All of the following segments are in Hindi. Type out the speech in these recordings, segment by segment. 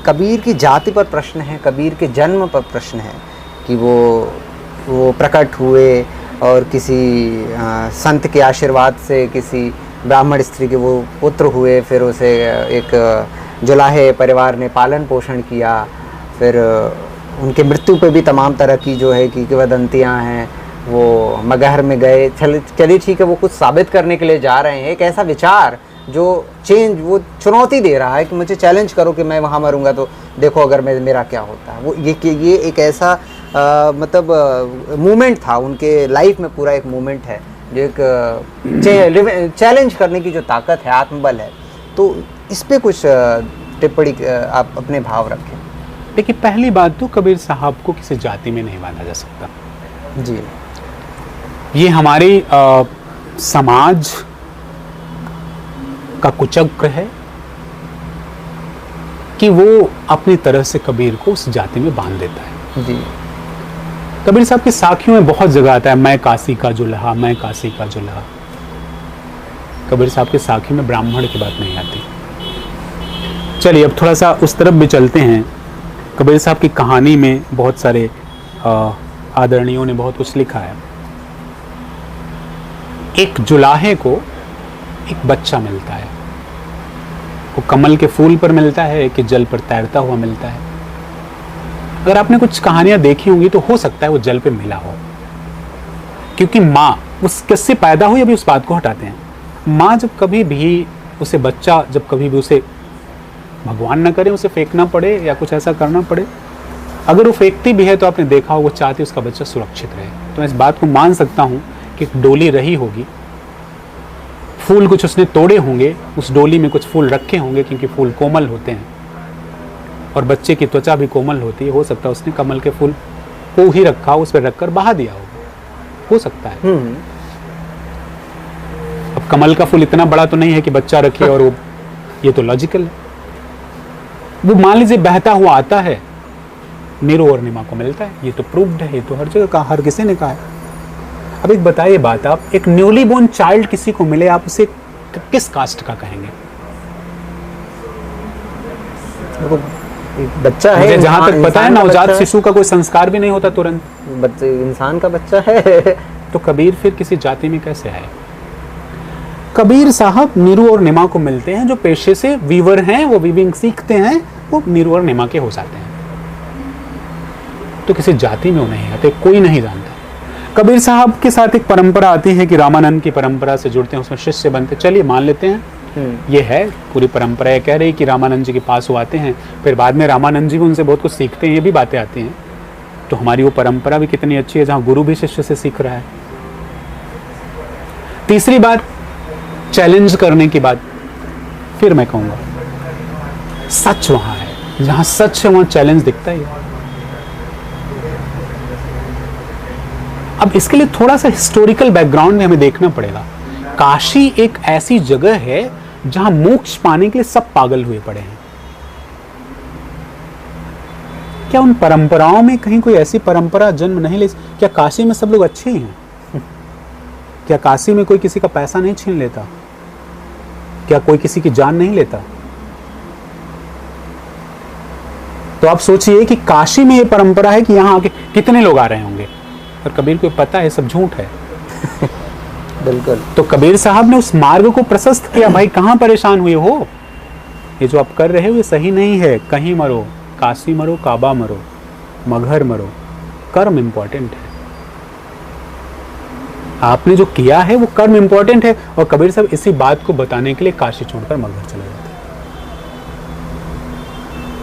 कबीर की जाति पर प्रश्न है, कबीर के जन्म पर प्रश्न है कि वो प्रकट हुए और किसी संत के आशीर्वाद से किसी ब्राह्मण स्त्री के वो पुत्र हुए, फिर उसे एक जुलाहे परिवार ने पालन पोषण किया, फिर उनके मृत्यु पे भी तमाम तरह की जो है कि किंवदंतियाँ हैं। वो मगहर में गए, चलिए ठीक है, वो कुछ साबित करने के लिए जा रहे हैं। एक ऐसा विचार जो वो चुनौती दे रहा है कि मुझे चैलेंज करो कि मैं वहाँ मरूंगा तो देखो अगर मेरा क्या होता है। वो ये एक ऐसा मतलब मूवमेंट था उनके लाइफ में, पूरा एक मूवमेंट है जो एक चैलेंज करने की जो ताकत है, आत्मबल है। तो इस पे कुछ टिप्पणी आप अपने भाव रखें। देखिए, पहली बात तो कबीर साहब को किसी जाति में नहीं बांधा जा सकता जी। ये हमारे समाज का कुचक्र है कि वो अपनी तरह से कबीर को उस जाति में बांध देता है। जी। कबीर साहब की साखियों में बहुत जगह आता है, मैं काशी का जुल्हा, मैं काशी का जुल्हा। कबीर साहब की साखी में ब्राह्मण की बात नहीं आती। चलिए अब थोड़ा सा उस तरफ भी चलते हैं। कबीर साहब की कहानी में बहुत सारे आदरणीयों ने बहुत कुछ लिखा है। एक जुलाहे को एक बच्चा मिलता है, वो कमल के फूल पर मिलता है कि जल पर तैरता हुआ मिलता है। अगर आपने कुछ कहानियां देखी होंगी तो हो सकता है वो जल पे मिला हो, क्योंकि माँ उस किससे पैदा हुई, अभी उस बात को हटाते हैं। माँ जब कभी भी उसे बच्चा, जब कभी भी उसे भगवान ना करे उसे फेंकना पड़े या कुछ ऐसा करना पड़े, अगर वो फेंकती भी है तो आपने देखा हो वो चाहती उसका बच्चा सुरक्षित रहे। तो मैं इस बात को मान सकता हूँ कि डोली रही होगी, फूल कुछ उसने तोड़े होंगे, उस डोली में कुछ फूल रखे होंगे क्योंकि फूल कोमल होते हैं और बच्चे की त्वचा भी कोमल होती है। हो सकता है उसने कमल के फूल को ही रखा, उस पर रखकर बहा दिया होगा, हो सकता है। अब कमल का फूल इतना बड़ा तो नहीं है कि बच्चा रखे और वो, ये तो लॉजिकल है। वो मान लीजिए बहता हुआ आता है, नीरू और नीमा को मिलता है, ये तो प्रूव्ड है, ये तो हर जगह कहा, हर किसी ने कहा है। अब एक बताइए बात, आप एक न्यूली बोर्न चाइल्ड किसी को मिले, आप उसे किस कास्ट का कहेंगे? बच्चा है, मुझे जहां तक पता है नवजात शिशु का कोई संस्कार भी नहीं होता तुरंत, बच्चे इंसान का बच्चा है। तो कबीर फिर किसी जाति में कैसे आए? कबीर साहब नीरू और निमा को मिलते हैं, जो पेशे से वीवर हैं, वो वीविंग सीखते हैं, वो नीरू और निमा के हो जाते हैं। तो किसी जाति में वो नहीं आते, कोई नहीं जानता। कबीर साहब के साथ एक परंपरा आती है कि रामानंद की परंपरा से जुड़ते हैं, उसमें शिष्य बनते। चलिए मान लेते हैं ये है पूरी परंपरा। ये कह रही कि रामानंद जी के पास वो आते हैं, फिर बाद में रामानंद जी भी उनसे बहुत कुछ सीखते हैं, ये भी बातें आती हैं। तो हमारी वो परंपरा भी कितनी अच्छी है जहां गुरु भी शिष्य से सीख रहा है। तीसरी बात, चैलेंज करने की बात, फिर मैं कहूंगा सच वहां है, जहां सच है वहां चैलेंज दिखता ही है। अब इसके लिए थोड़ा सा हिस्टोरिकल बैकग्राउंड में हमें देखना पड़ेगा। काशी एक ऐसी जगह है जहां मोक्ष पाने के लिए सब पागल हुए पड़े हैं। क्या उन परंपराओं में कहीं कोई ऐसी परंपरा जन्म नहीं ले? क्या काशी में सब लोग अच्छे ही हैं? क्या काशी में कोई किसी का पैसा नहीं छीन लेता? क्या कोई किसी की जान नहीं लेता? तो आप सोचिए कि काशी में ये परंपरा है कि यहां आके कितने लोग आ रहे होंगे, और कबीर को पता है सब झूठ है। बिल्कुल। तो कबीर साहब ने उस मार्ग को प्रशस्त किया, भाई कहां परेशान हुए हो, ये जो आप कर रहे हो ये सही नहीं है। कहीं मरो, काशी मरो, काबा मरो, मगहर मरो, कर्म इंपॉर्टेंट है। आपने जो किया है वो कर्म इंपॉर्टेंट है। और कबीर साहब इसी बात को बताने के लिए काशी छोड़कर मगहर चले जाते,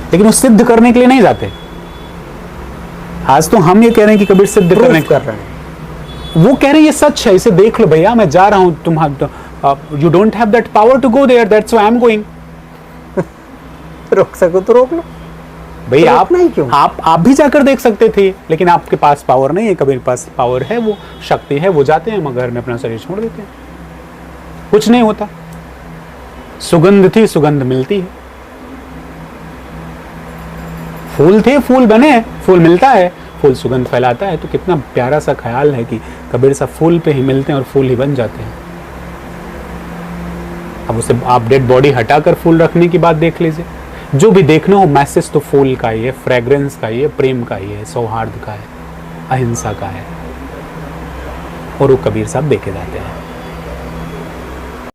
लेकिन वो सिद्ध करने के लिए नहीं जाते। आज तो हम ये कह रहे हैं कि कबीर सिद्ध करने कर रहे हैं, वो कह रहे हैं ये सच है, इसे देख लो भैया, मैं जा रहा हूं, तुम you don't have that power to go there, that's why I am going. रोक सको तो रोक लो भैया, तो आप नहीं क्यों? आप भी जाकर देख सकते थे, लेकिन आपके पास पावर नहीं है। कबीर पास पावर है, वो शक्ति है, वो जाते हैं मगर में अपना शरीर छोड़ देते हैं, कुछ नहीं होता। सुगंध थी, सुगंध मिलती है। फूल थे, फूल बने, फूल मिलता है, फूल सुगंध फैलाता है। तो कितना प्यारा सा ख्याल है कि कबीर साहब फूल पे ही मिलते हैं और फूल ही बन जाते हैं। अब उसे आप डेड बॉडी हटाकर फूल रखने की बात देख लीजिए। जो भी देखना हो मैसेज तो फूल का ही है, फ्रेग्रेंस का ही है, प्रेम का ही है, सौहार्द का है, अहिंसा का है, और वो कबीर साहब देखे जाते हैं।